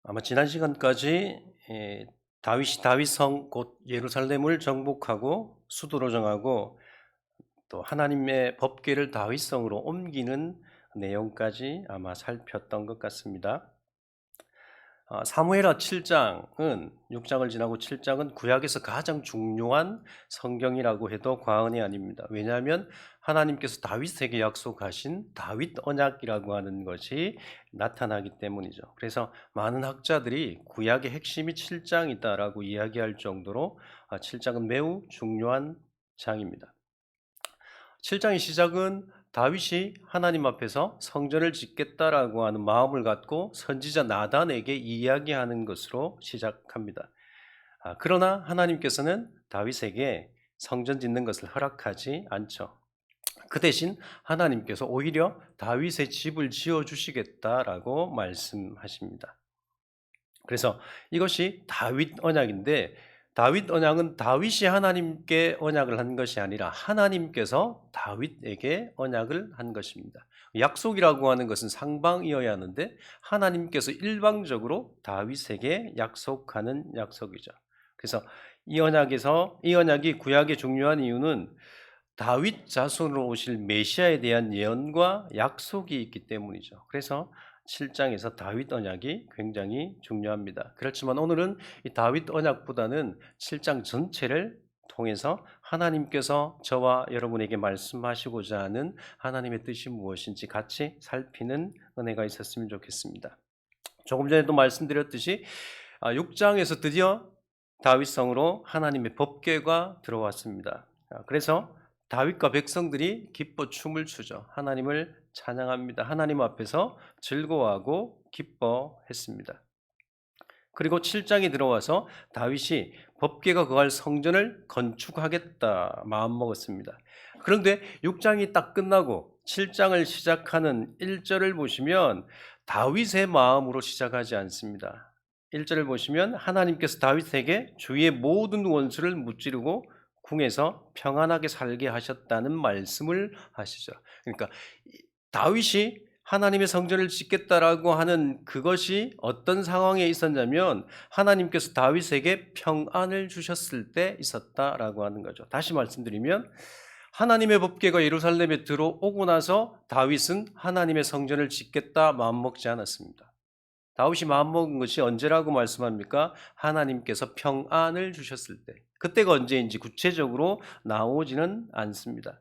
아마 지난 시간까지 다윗이 다윗성 곧 예루살렘을 정복하고 수도로 정하고 또 하나님의 법궤를 다윗성으로 옮기는 내용까지 아마 살폈던 것 같습니다. 사무엘하 7장은 6장을 지나고 7장은 구약에서 가장 중요한 성경이라고 해도 과언이 아닙니다. 왜냐하면 하나님께서 다윗에게 약속하신 다윗 언약이라고 하는 것이 나타나기 때문이죠. 그래서 많은 학자들이 구약의 핵심이 7장이다라고 이야기할 정도로 7장은 매우 중요한 장입니다. 7장의 시작은 다윗이 하나님 앞에서 성전을 짓겠다라고 하는 마음을 갖고 선지자 나단에게 이야기하는 것으로 시작합니다. 그러나 하나님께서는 다윗에게 성전 짓는 것을 허락하지 않죠. 그 대신 하나님께서 오히려 다윗의 집을 지어 주시겠다라고 말씀하십니다. 그래서 이것이 다윗 언약인데 다윗 언약은 다윗이 하나님께 언약을 한 것이 아니라 하나님께서 다윗에게 언약을 한 것입니다. 약속이라고 하는 것은 상방이어야 하는데 하나님께서 일방적으로 다윗에게 약속하는 약속이죠. 그래서 이 언약이 구약의 중요한 이유는 다윗 자손으로 오실 메시아에 대한 예언과 약속이 있기 때문이죠. 그래서 7장에서 다윗 언약이 굉장히 중요합니다. 그렇지만 오늘은 이 다윗 언약보다는 7장 전체를 통해서 하나님께서 저와 여러분에게 말씀하시고자 하는 하나님의 뜻이 무엇인지 같이 살피는 은혜가 있었으면 좋겠습니다. 조금 전에도 말씀드렸듯이 6장에서 드디어 다윗성으로 하나님의 법궤가 들어왔습니다. 그래서 다윗과 백성들이 기뻐 춤을 추죠. 하나님을 찬양합니다. 하나님 앞에서 즐거워하고 기뻐했습니다. 그리고 7장에 들어와서 다윗이 법궤가 거할 성전을 건축하겠다 마음먹었습니다. 그런데 6장이 딱 끝나고 7장을 시작하는 1절을 보시면 다윗의 마음으로 시작하지 않습니다. 1절을 보시면 하나님께서 다윗에게 주위의 모든 원수를 무찌르고 궁에서 평안하게 살게 하셨다는 말씀을 하시죠. 그러니까 다윗이 하나님의 성전을 짓겠다라고 하는 그것이 어떤 상황에 있었냐면 하나님께서 다윗에게 평안을 주셨을 때 있었다라고 하는 거죠. 다시 말씀드리면 하나님의 법궤가 예루살렘에 들어오고 나서 다윗은 하나님의 성전을 짓겠다 마음먹지 않았습니다. 다윗이 마음먹은 것이 언제라고 말씀합니까? 하나님께서 평안을 주셨을 때. 그때가 언제인지 구체적으로 나오지는 않습니다.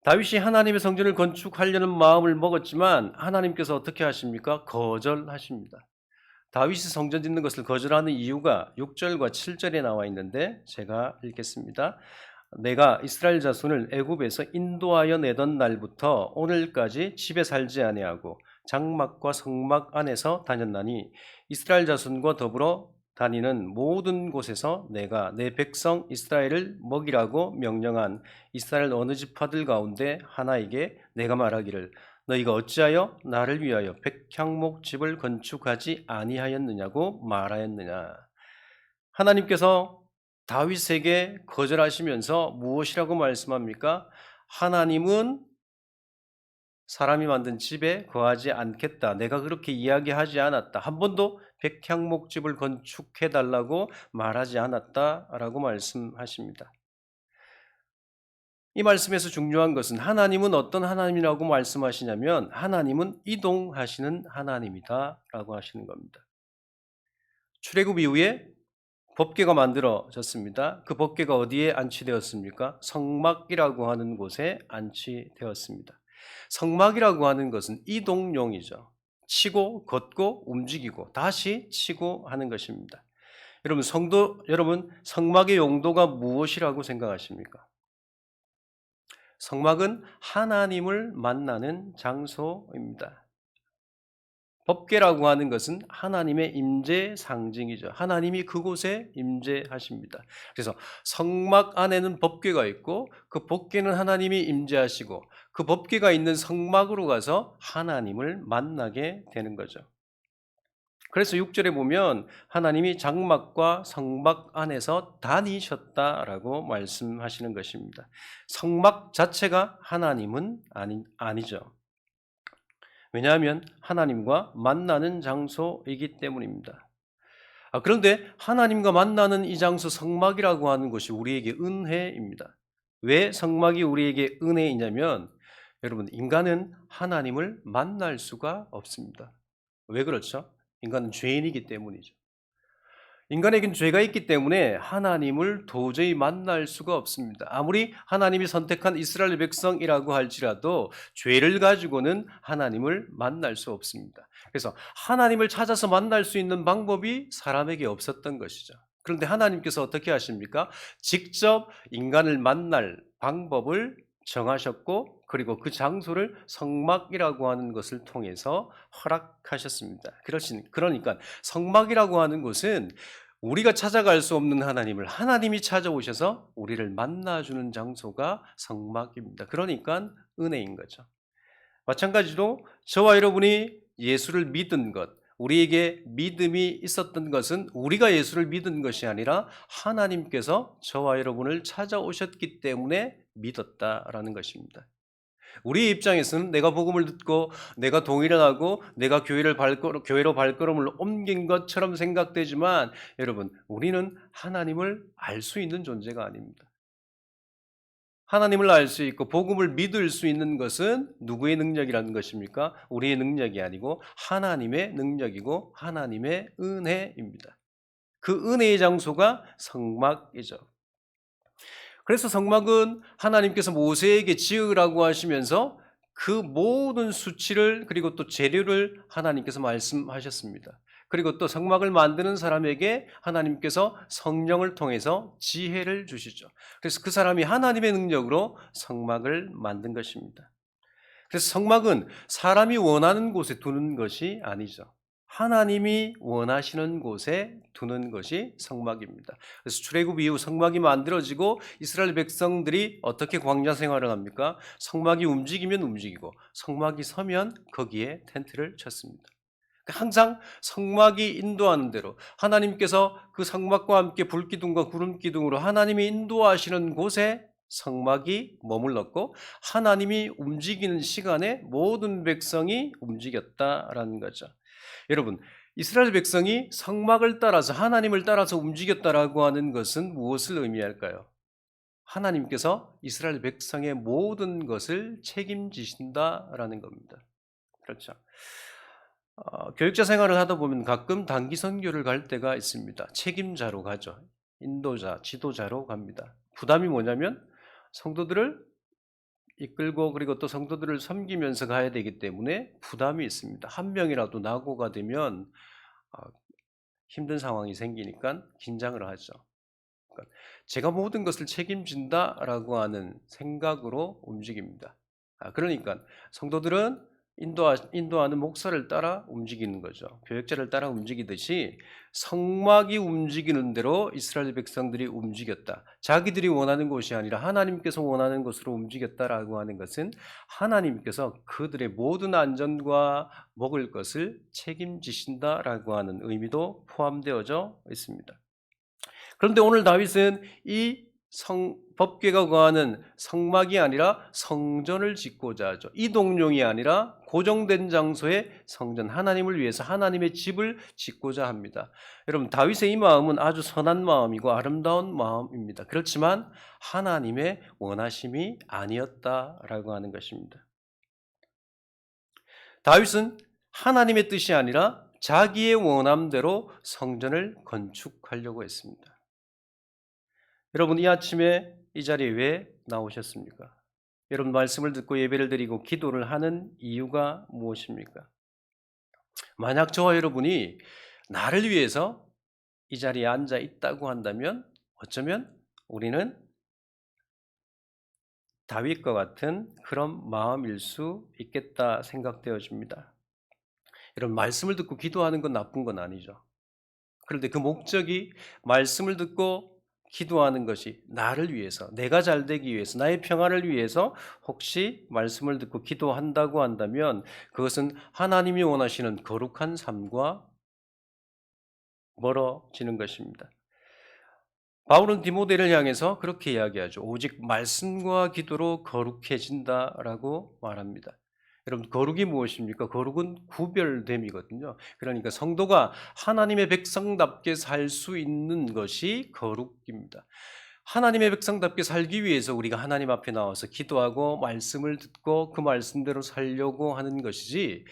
다윗이 하나님의 성전을 건축하려는 마음을 먹었지만 하나님께서 어떻게 하십니까? 거절하십니다. 다윗이 성전 짓는 것을 거절하는 이유가 6절과 7절에 나와 있는데 제가 읽겠습니다. 내가 이스라엘 자손을 애굽에서 인도하여 내던 날부터 오늘까지 집에 살지 아니하고 장막과 성막 안에서 다녔나니 이스라엘 자손과 더불어 다니는 모든 곳에서 내가 내 백성 이스라엘을 먹이라고 명령한 이스라엘 어느 지파들 가운데 하나에게 내가 말하기를 너희가 어찌하여 나를 위하여 백향목 집을 건축하지 아니하였느냐고 말하였느냐. 하나님께서 다윗에게 거절하시면서 무엇이라고 말씀합니까? 하나님은 사람이 만든 집에 거하지 않겠다. 내가 그렇게 이야기하지 않았다. 한 번도 백향목집을 건축해 달라고 말하지 않았다라고 말씀하십니다. 이 말씀에서 중요한 것은 하나님은 어떤 하나님이라고 말씀하시냐면 하나님은 이동하시는 하나님이다라고 하시는 겁니다. 출애굽 이후에 법궤가 만들어졌습니다. 그 법궤가 어디에 안치되었습니까? 성막이라고 하는 곳에 안치되었습니다. 성막이라고 하는 것은 이동용이죠. 치고 걷고 움직이고 다시 치고 하는 것입니다. 여러분 성막의 용도가 무엇이라고 생각하십니까? 성막은 하나님을 만나는 장소입니다. 법궤라고 하는 것은 하나님의 임재 상징이죠. 하나님이 그곳에 임재하십니다. 그래서 성막 안에는 법궤가 있고 그 법궤는 하나님이 임재하시고 그 법궤가 있는 성막으로 가서 하나님을 만나게 되는 거죠. 그래서 6절에 보면 하나님이 장막과 성막 안에서 다니셨다라고 말씀하시는 것입니다. 성막 자체가 하나님은 아니죠. 왜냐하면 하나님과 만나는 장소이기 때문입니다. 그런데 하나님과 만나는 이 장소 성막이라고 하는 것이 우리에게 은혜입니다. 왜 성막이 우리에게 은혜이냐면 여러분 인간은 하나님을 만날 수가 없습니다. 왜 그렇죠? 인간은 죄인이기 때문이죠. 인간에겐 죄가 있기 때문에 하나님을 도저히 만날 수가 없습니다. 아무리 하나님이 선택한 이스라엘 백성이라고 할지라도 죄를 가지고는 하나님을 만날 수 없습니다. 그래서 하나님을 찾아서 만날 수 있는 방법이 사람에게 없었던 것이죠. 그런데 하나님께서 어떻게 하십니까? 직접 인간을 만날 방법을 정하셨고 그리고 그 장소를 성막이라고 하는 것을 통해서 허락하셨습니다. 그러니까 성막이라고 하는 곳은 우리가 찾아갈 수 없는 하나님을 하나님이 찾아오셔서 우리를 만나주는 장소가 성막입니다. 그러니까 은혜인 거죠. 마찬가지로 저와 여러분이 예수를 믿은 것, 우리에게 믿음이 있었던 것은 우리가 예수를 믿은 것이 아니라 하나님께서 저와 여러분을 찾아오셨기 때문에 믿었다라는 것입니다. 우리 입장에서는 내가 복음을 듣고 내가 동의를 하고 내가 교회로 발걸음을 옮긴 것처럼 생각되지만 여러분 우리는 하나님을 알 수 있는 존재가 아닙니다. 하나님을 알 수 있고 복음을 믿을 수 있는 것은 누구의 능력이라는 것입니까? 우리의 능력이 아니고 하나님의 능력이고 하나님의 은혜입니다. 그 은혜의 장소가 성막이죠. 그래서 성막은 하나님께서 모세에게 지으라고 하시면서 그 모든 수치를 그리고 또 재료를 하나님께서 말씀하셨습니다. 그리고 또 성막을 만드는 사람에게 하나님께서 성령을 통해서 지혜를 주시죠. 그래서 그 사람이 하나님의 능력으로 성막을 만든 것입니다. 그래서 성막은 사람이 원하는 곳에 두는 것이 아니죠. 하나님이 원하시는 곳에 두는 것이 성막입니다. 그래서 출애굽 이후 성막이 만들어지고 이스라엘 백성들이 어떻게 광야 생활을 합니까? 성막이 움직이면 움직이고 성막이 서면 거기에 텐트를 쳤습니다. 항상 성막이 인도하는 대로 하나님께서 그 성막과 함께 불기둥과 구름기둥으로 하나님이 인도하시는 곳에 성막이 머물렀고 하나님이 움직이는 시간에 모든 백성이 움직였다라는 거죠. 여러분, 이스라엘 백성이 성막을 따라서 하나님을 따라서 움직였다라고 하는 것은 무엇을 의미할까요? 하나님께서 이스라엘 백성의 모든 것을 책임지신다라는 겁니다. 그렇죠. 교육자 생활을 하다 보면 가끔 단기 선교를 갈 때가 있습니다. 책임자로 가죠. 인도자, 지도자로 갑니다. 부담이 뭐냐면 성도들을 이끌고 그리고 또 성도들을 섬기면서 가야 되기 때문에 부담이 있습니다. 한 명이라도 낙오가 되면 어, 힘든 상황이 생기니까 긴장을 하죠. 그러니까 제가 모든 것을 책임진다라고 하는 생각으로 움직입니다. 그러니까 성도들은 인도하는 목사를 따라 움직이는 거죠. 교역자를 따라 움직이듯이 성막이 움직이는 대로 이스라엘 백성들이 움직였다. 자기들이 원하는 것이 아니라 하나님께서 원하는 것으로 움직였다라고 하는 것은 하나님께서 그들의 모든 안전과 먹을 것을 책임지신다라고 하는 의미도 포함되어져 있습니다. 그런데 오늘 다윗은 이 법궤가 거하는 성막이 아니라 성전을 짓고자 하죠. 이동용이 아니라 고정된 장소에 성전, 하나님을 위해서 하나님의 집을 짓고자 합니다. 여러분 다윗의 이 마음은 아주 선한 마음이고 아름다운 마음입니다. 그렇지만 하나님의 원하심이 아니었다라고 하는 것입니다. 다윗은 하나님의 뜻이 아니라 자기의 원함대로 성전을 건축하려고 했습니다. 여러분 이 아침에 이 자리에 왜 나오셨습니까? 여러분 말씀을 듣고 예배를 드리고 기도를 하는 이유가 무엇입니까? 만약 저와 여러분이 나를 위해서 이 자리에 앉아 있다고 한다면 어쩌면 우리는 다윗과 같은 그런 마음일 수 있겠다 생각되어집니다. 여러분 말씀을 듣고 기도하는 건 나쁜 건 아니죠. 그런데 그 목적이 말씀을 듣고 기도하는 것이 나를 위해서, 내가 잘 되기 위해서, 나의 평안을 위해서 혹시 말씀을 듣고 기도한다고 한다면 그것은 하나님이 원하시는 거룩한 삶과 멀어지는 것입니다. 바울은 디모데를 향해서 그렇게 이야기하죠. 오직 말씀과 기도로 거룩해진다라고 말합니다. 여러분 거룩이 무엇입니까? 거룩은 구별됨이거든요. 그러니까 성도가 하나님의 백성답게 살 수 있는 것이 거룩입니다. 하나님의 백성답게 살기 위해서 우리가 하나님 앞에 나와서 기도하고 말씀을 듣고 그 말씀대로 살려고 하는 것이지,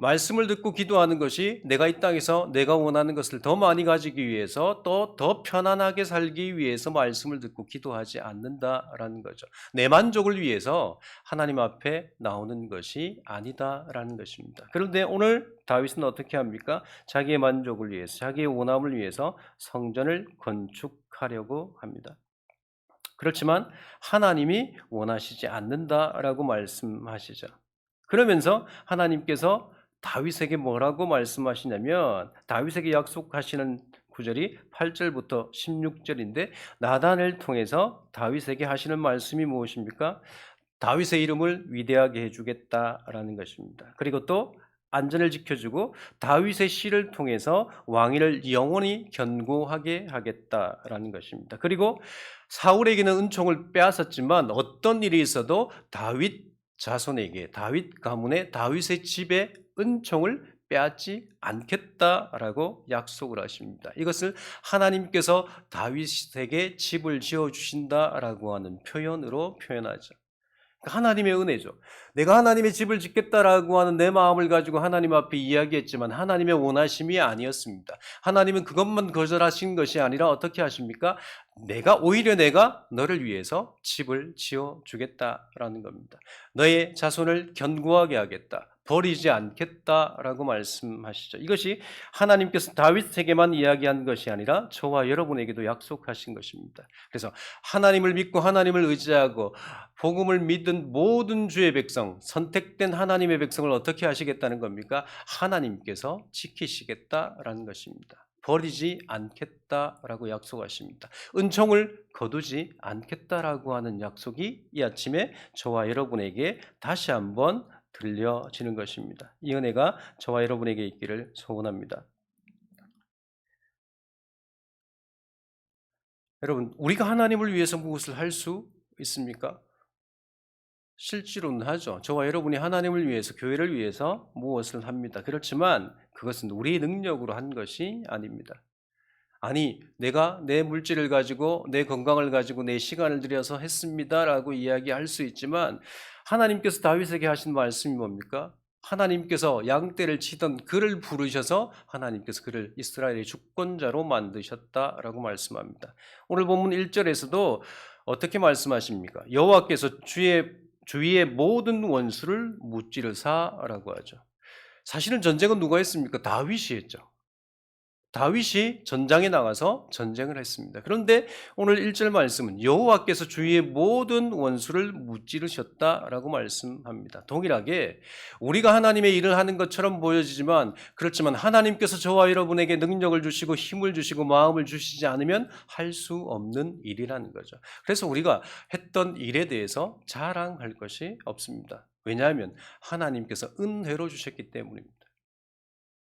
말씀을 듣고 기도하는 것이 내가 이 땅에서 내가 원하는 것을 더 많이 가지기 위해서 또 더 편안하게 살기 위해서 말씀을 듣고 기도하지 않는다라는 거죠. 내 만족을 위해서 하나님 앞에 나오는 것이 아니다라는 것입니다. 그런데 오늘 다윗은 어떻게 합니까? 자기의 만족을 위해서, 자기의 원함을 위해서 성전을 건축하려고 합니다. 그렇지만 하나님이 원하시지 않는다라고 말씀하시죠. 그러면서 하나님께서 다윗에게 뭐라고 말씀하시냐면, 다윗에게 약속하시는 구절이 8절부터 16절인데, 나단을 통해서 다윗에게 하시는 말씀이 무엇입니까? 다윗의 이름을 위대하게 해주겠다라는 것입니다. 그리고 또 안전을 지켜주고 다윗의 씨를 통해서 왕위를 영원히 견고하게 하겠다라는 것입니다. 그리고 사울에게는 은총을 빼앗았지만 어떤 일이 있어도 다윗 자손에게, 다윗 가문에, 다윗의 집에 은총을 빼앗지 않겠다라고 약속을 하십니다. 이것을 하나님께서 다윗에게 집을 지어 주신다라고 하는 표현으로 표현하죠. 하나님의 은혜죠. 내가 하나님의 집을 짓겠다라고 하는 내 마음을 가지고 하나님 앞에 이야기했지만 하나님의 원하심이 아니었습니다. 하나님은 그것만 거절하신 것이 아니라 어떻게 하십니까? 오히려 내가 너를 위해서 집을 지어 주겠다라는 겁니다. 너의 자손을 견고하게 하겠다, 버리지 않겠다라고 말씀하시죠. 이것이 하나님께서 다윗에게만 이야기한 것이 아니라 저와 여러분에게도 약속하신 것입니다. 그래서 하나님을 믿고 하나님을 의지하고 복음을 믿은 모든 주의 백성, 선택된 하나님의 백성을 어떻게 하시겠다는 겁니까? 하나님께서 지키시겠다라는 것입니다. 버리지 않겠다라고 약속하십니다. 은총을 거두지 않겠다라고 하는 약속이 이 아침에 저와 여러분에게 다시 한번 들려지는 것입니다. 이 은혜가 저와 여러분에게 있기를 소원합니다. 여러분, 우리가 하나님을 위해서 무엇을 할 수 있습니까? 실제로는 하죠. 저와 여러분이 하나님을 위해서, 교회를 위해서 무엇을 합니다. 그렇지만 그것은 우리의 능력으로 한 것이 아닙니다. 아니, 내가 내 물질을 가지고, 내 건강을 가지고, 내 시간을 들여서 했습니다라고 이야기할 수 있지만, 하나님께서 다윗에게 하신 말씀이 뭡니까? 하나님께서 양떼를 치던 그를 부르셔서 하나님께서 그를 이스라엘의 주권자로 만드셨다라고 말씀합니다. 오늘 본문 1절에서도 어떻게 말씀하십니까? 여호와께서 주위의 모든 원수를 무찌르사라고 하죠. 사실은 전쟁은 누가 했습니까? 다윗이 했죠. 다윗이 전장에 나가서 전쟁을 했습니다. 그런데 오늘 1절 말씀은 여호와께서 주위의 모든 원수를 무찌르셨다라고 말씀합니다. 동일하게 우리가 하나님의 일을 하는 것처럼 보여지지만, 그렇지만 하나님께서 저와 여러분에게 능력을 주시고 힘을 주시고 마음을 주시지 않으면 할 수 없는 일이라는 거죠. 그래서 우리가 했던 일에 대해서 자랑할 것이 없습니다. 왜냐하면 하나님께서 은혜로 주셨기 때문입니다.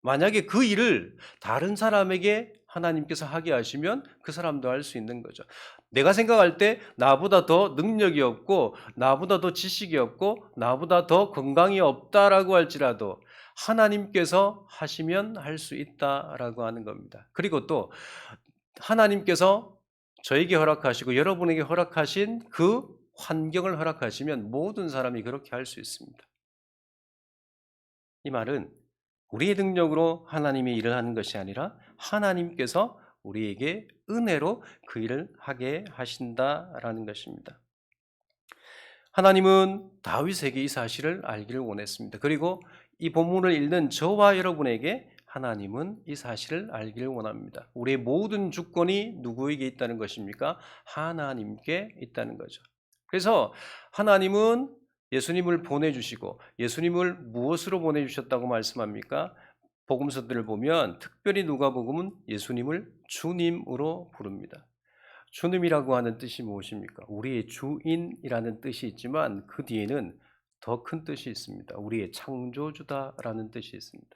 만약에 그 일을 다른 사람에게 하나님께서 하게 하시면 그 사람도 할 수 있는 거죠. 내가 생각할 때 나보다 더 능력이 없고 나보다 더 지식이 없고 나보다 더 건강이 없다라고 할지라도 하나님께서 하시면 할 수 있다라고 하는 겁니다. 그리고 또 하나님께서 저에게 허락하시고 여러분에게 허락하신 그 환경을 허락하시면 모든 사람이 그렇게 할 수 있습니다. 이 말은 우리의 능력으로 하나님의 일을 하는 것이 아니라 하나님께서 우리에게 은혜로 그 일을 하게 하신다라는 것입니다. 하나님은 다윗에게 이 사실을 알기를 원했습니다. 그리고 이 본문을 읽는 저와 여러분에게 하나님은 이 사실을 알기를 원합니다. 우리의 모든 주권이 누구에게 있다는 것입니까? 하나님께 있다는 거죠. 그래서 하나님은 예수님을 보내주시고, 예수님을 무엇으로 보내주셨다고 말씀합니까? 복음서들을 보면 특별히 누가복음은 예수님을 주님으로 부릅니다. 주님이라고 하는 뜻이 무엇입니까? 우리의 주인이라는 뜻이 있지만 그 뒤에는 더 큰 뜻이 있습니다. 우리의 창조주다라는 뜻이 있습니다.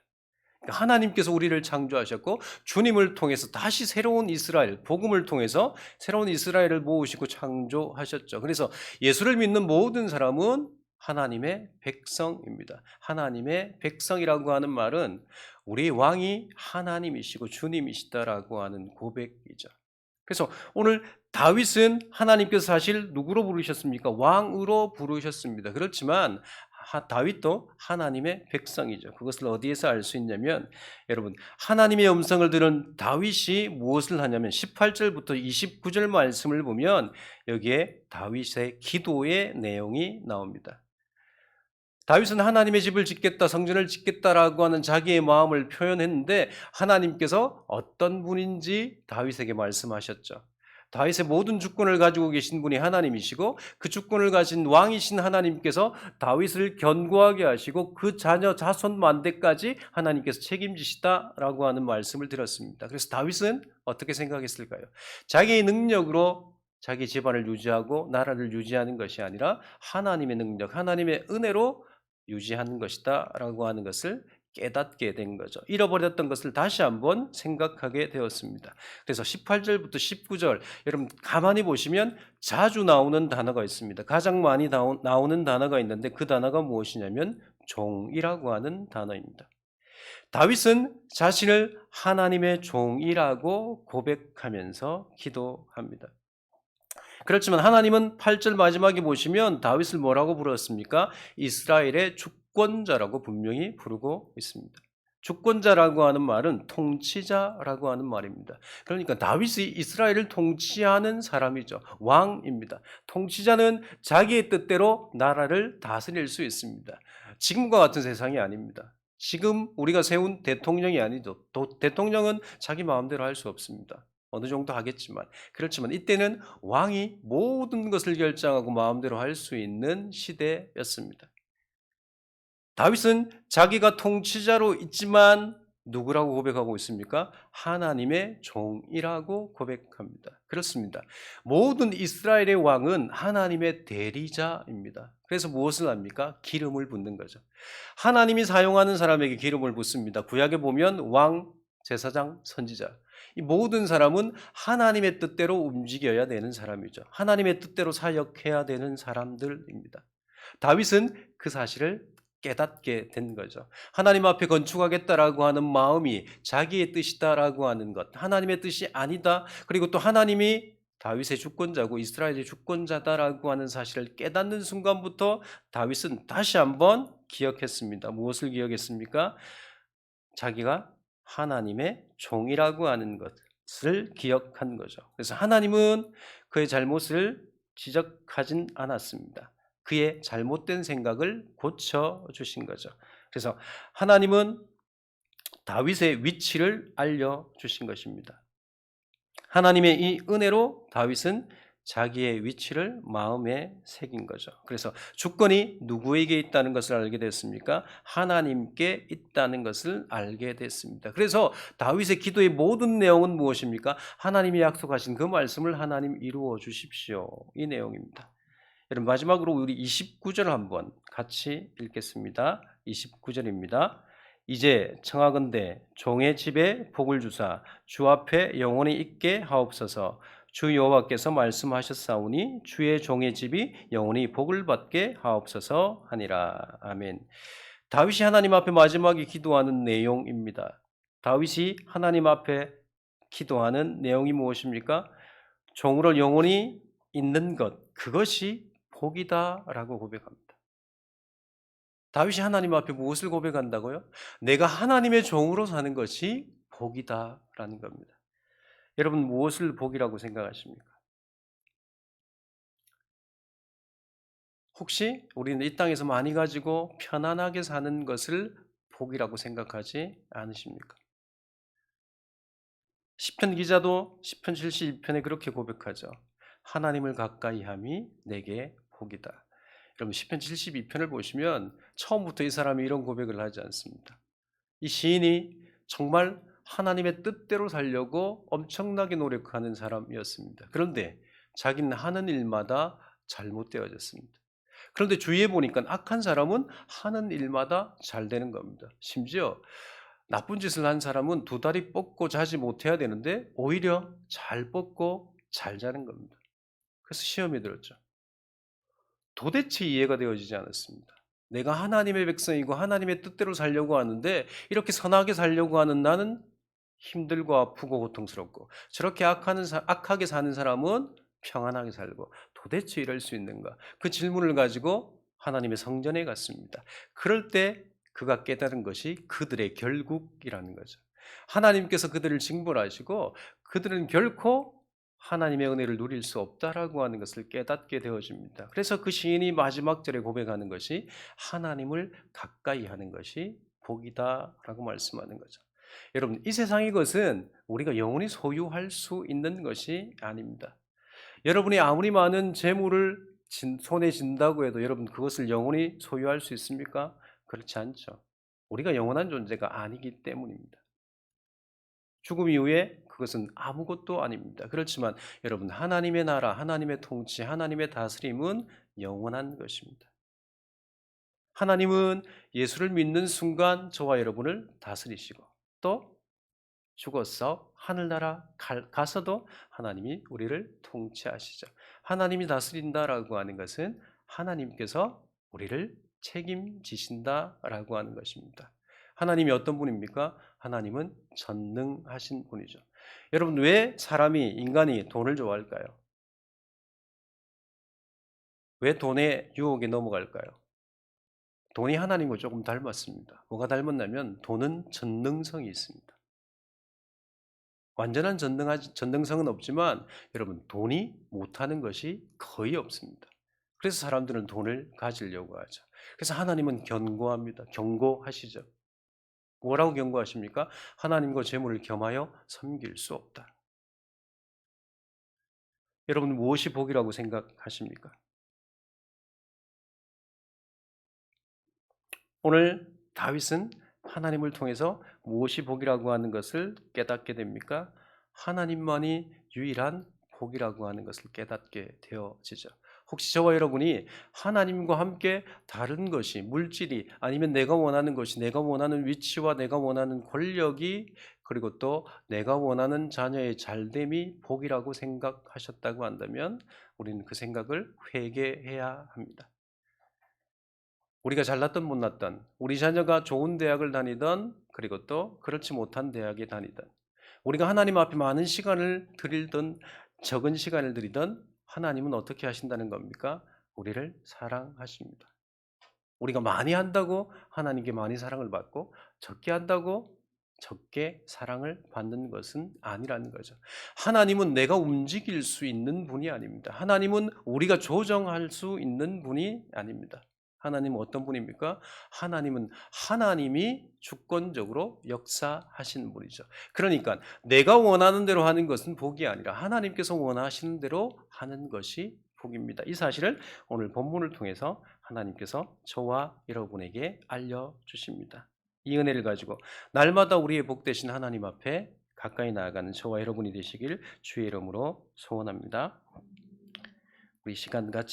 하나님께서 우리를 창조하셨고 주님을 통해서 다시 새로운 이스라엘, 복음을 통해서 새로운 이스라엘을 모으시고 창조하셨죠. 그래서 예수를 믿는 모든 사람은 하나님의 백성입니다. 하나님의 백성이라고 하는 말은 우리 왕이 하나님이시고 주님이시다라고 하는 고백이죠. 그래서 오늘 다윗은 하나님께서 사실 누구로 부르셨습니까? 왕으로 부르셨습니다. 그렇지만 다윗도 하나님의 백성이죠. 그것을 어디에서 알 수 있냐면 여러분 하나님의 음성을 들은 다윗이 무엇을 하냐면 18절부터 29절 말씀을 보면 여기에 다윗의 기도의 내용이 나옵니다. 다윗은 하나님의 집을 짓겠다, 성전을 짓겠다라고 하는 자기의 마음을 표현했는데 하나님께서 어떤 분인지 다윗에게 말씀하셨죠. 다윗의 모든 주권을 가지고 계신 분이 하나님이시고 그 주권을 가진 왕이신 하나님께서 다윗을 견고하게 하시고 그 자녀 자손 만대까지 하나님께서 책임지시다라고 하는 말씀을 들었습니다. 그래서 다윗은 어떻게 생각했을까요? 자기의 능력으로 자기 집안을 유지하고 나라를 유지하는 것이 아니라 하나님의 능력, 하나님의 은혜로 유지하는 것이다 라고 하는 것을 깨닫게 된 거죠. 잃어버렸던 것을 다시 한번 생각하게 되었습니다. 그래서 18절부터 19절 여러분 가만히 보시면 자주 나오는 단어가 있습니다. 가장 많이 나오는 단어가 있는데 그 단어가 무엇이냐면 종이라고 하는 단어입니다. 다윗은 자신을 하나님의 종이라고 고백하면서 기도합니다. 그렇지만 하나님은 8절 마지막에 보시면 다윗을 뭐라고 부르었습니까? 이스라엘의 주권자라고 분명히 부르고 있습니다. 주권자라고 하는 말은 통치자라고 하는 말입니다. 그러니까 다윗이 이스라엘을 통치하는 사람이죠. 왕입니다. 통치자는 자기의 뜻대로 나라를 다스릴 수 있습니다. 지금과 같은 세상이 아닙니다. 지금 우리가 세운 대통령이 아니죠. 대통령은 자기 마음대로 할 수 없습니다. 어느 정도 하겠지만 그렇지만 이때는 왕이 모든 것을 결정하고 마음대로 할 수 있는 시대였습니다. 다윗은 자기가 통치자로 있지만 누구라고 고백하고 있습니까? 하나님의 종이라고 고백합니다. 그렇습니다. 모든 이스라엘의 왕은 하나님의 대리자입니다. 그래서 무엇을 합니까? 기름을 붓는 거죠. 하나님이 사용하는 사람에게 기름을 붓습니다. 구약에 보면 왕, 제사장, 선지자. 이 모든 사람은 하나님의 뜻대로 움직여야 되는 사람이죠. 하나님의 뜻대로 사역해야 되는 사람들입니다. 다윗은 그 사실을 깨닫게 된 거죠. 하나님 앞에 건축하겠다라고 하는 마음이 자기의 뜻이다라고 하는 것, 하나님의 뜻이 아니다. 그리고 또 하나님이 다윗의 주권자고 이스라엘의 주권자다라고 하는 사실을 깨닫는 순간부터 다윗은 다시 한번 기억했습니다. 무엇을 기억했습니까? 자기가 하나님의 종이라고 하는 것을 기억한 거죠. 그래서 하나님은 그의 잘못을 지적하진 않았습니다. 그의 잘못된 생각을 고쳐주신 거죠. 그래서 하나님은 다윗의 위치를 알려주신 것입니다. 하나님의 이 은혜로 다윗은 자기의 위치를 마음에 새긴 거죠. 그래서 주권이 누구에게 있다는 것을 알게 됐습니까? 하나님께 있다는 것을 알게 됐습니다. 그래서 다윗의 기도의 모든 내용은 무엇입니까? 하나님이 약속하신 그 말씀을 하나님 이루어 주십시오. 이 내용입니다. 여러분 마지막으로 우리 29절 한번 같이 읽겠습니다. 29절입니다. 이제 청하건대 종의 집에 복을 주사 주 앞에 영원히 있게 하옵소서. 주 여호와께서 말씀하셨사오니 주의 종의 집이 영원히 복을 받게 하옵소서 하니라. 아멘. 다윗이 하나님 앞에 마지막에 기도하는 내용입니다. 다윗이 하나님 앞에 기도하는 내용이 무엇입니까? 종으로 영원히 있는 것, 그것이 복이다라고 고백합니다. 다윗이 하나님 앞에 무엇을 고백한다고요? 내가 하나님의 종으로 사는 것이 복이다라는 겁니다. 여러분 무엇을 복이라고 생각하십니까? 혹시 우리는 이 땅에서 많이 가지고 편안하게 사는 것을 복이라고 생각하지 않으십니까? 시편 기자도 시편 72편에 그렇게 고백하죠. 하나님을 가까이 함이 내게 복이다. 여러분 시편 72편을 보시면 처음부터 이 사람이 이런 고백을 하지 않습니다. 이 시인이 정말 하나님의 뜻대로 살려고 엄청나게 노력하는 사람이었습니다. 그런데 자기는 하는 일마다 잘못되어졌습니다. 그런데 주위에 보니까 악한 사람은 하는 일마다 잘 되는 겁니다. 심지어 나쁜 짓을 한 사람은 두 다리 뻗고 자지 못해야 되는데 오히려 잘 뻗고 잘 자는 겁니다. 그래서 시험에 들었죠. 도대체 이해가 되어지지 않았습니다. 내가 하나님의 백성이고 하나님의 뜻대로 살려고 하는데 이렇게 선하게 살려고 하는 나는 힘들고 아프고 고통스럽고, 저렇게 악하게 사는 사람은 평안하게 살고, 도대체 이럴 수 있는가? 그 질문을 가지고 하나님의 성전에 갔습니다. 그럴 때 그가 깨달은 것이 그들의 결국이라는 거죠. 하나님께서 그들을 징벌하시고 그들은 결코 하나님의 은혜를 누릴 수 없다라고 하는 것을 깨닫게 되어집니다. 그래서 그 시인이 마지막 절에 고백하는 것이 하나님을 가까이 하는 것이 복이다라고 말씀하는 거죠. 여러분, 이 세상의 것은 우리가 영원히 소유할 수 있는 것이 아닙니다. 여러분이 아무리 많은 재물을 손에 쥔다고 해도 여러분 그것을 영원히 소유할 수 있습니까? 그렇지 않죠. 우리가 영원한 존재가 아니기 때문입니다. 죽음 이후에 그것은 아무것도 아닙니다. 그렇지만 여러분, 하나님의 나라, 하나님의 통치, 하나님의 다스림은 영원한 것입니다. 하나님은 예수를 믿는 순간 저와 여러분을 다스리시고, 또 죽어서 하늘나라 가서도 하나님이 우리를 통치하시죠. 하나님이 다스린다라고 하는 것은 하나님께서 우리를 책임지신다라고 하는 것입니다. 하나님이 어떤 분입니까? 하나님은 전능하신 분이죠. 여러분, 왜 인간이 돈을 좋아할까요? 왜 돈의 유혹에 넘어갈까요? 돈이 하나님과 조금 닮았습니다. 뭐가 닮았냐면 돈은 전능성이 있습니다. 완전한 전능성은 없지만 여러분, 돈이 못하는 것이 거의 없습니다. 그래서 사람들은 돈을 가지려고 하죠. 그래서 하나님은 경고하시죠. 뭐라고 경고하십니까? 하나님과 재물을 겸하여 섬길 수 없다. 여러분, 무엇이 복이라고 생각하십니까? 오늘 다윗은 하나님을 통해서 무엇이 복이라고 하는 것을 깨닫게 됩니까? 하나님만이 유일한 복이라고 하는 것을 깨닫게 되어지죠. 혹시 저와 여러분이 하나님과 함께 다른 것이, 물질이, 아니면 내가 원하는 것이, 내가 원하는 위치와 내가 원하는 권력이, 그리고 또 내가 원하는 자녀의 잘됨이 복이라고 생각하셨다고 한다면 우리는 그 생각을 회개해야 합니다. 우리가 잘났던 못났던, 우리 자녀가 좋은 대학을 다니던, 그리고 또 그렇지 못한 대학에 다니던, 우리가 하나님 앞에 많은 시간을 드리던 적은 시간을 드리던, 하나님은 어떻게 하신다는 겁니까? 우리를 사랑하십니다. 우리가 많이 한다고 하나님께 많이 사랑을 받고, 적게 한다고 적게 사랑을 받는 것은 아니라는 거죠. 하나님은 내가 움직일 수 있는 분이 아닙니다. 하나님은 우리가 조정할 수 있는 분이 아닙니다. 하나님은 어떤 분입니까? 하나님은 하나님이 주권적으로 역사하시는 분이죠. 그러니까 내가 원하는 대로 하는 것은 복이 아니라 하나님께서 원하시는 대로 하는 것이 복입니다. 이 사실을 오늘 본문을 통해서 하나님께서 저와 여러분에게 알려주십니다. 이 은혜를 가지고 날마다 우리의 복되신 하나님 앞에 가까이 나아가는 저와 여러분이 되시길 주의 이름으로 소원합니다. 우리 시간 같이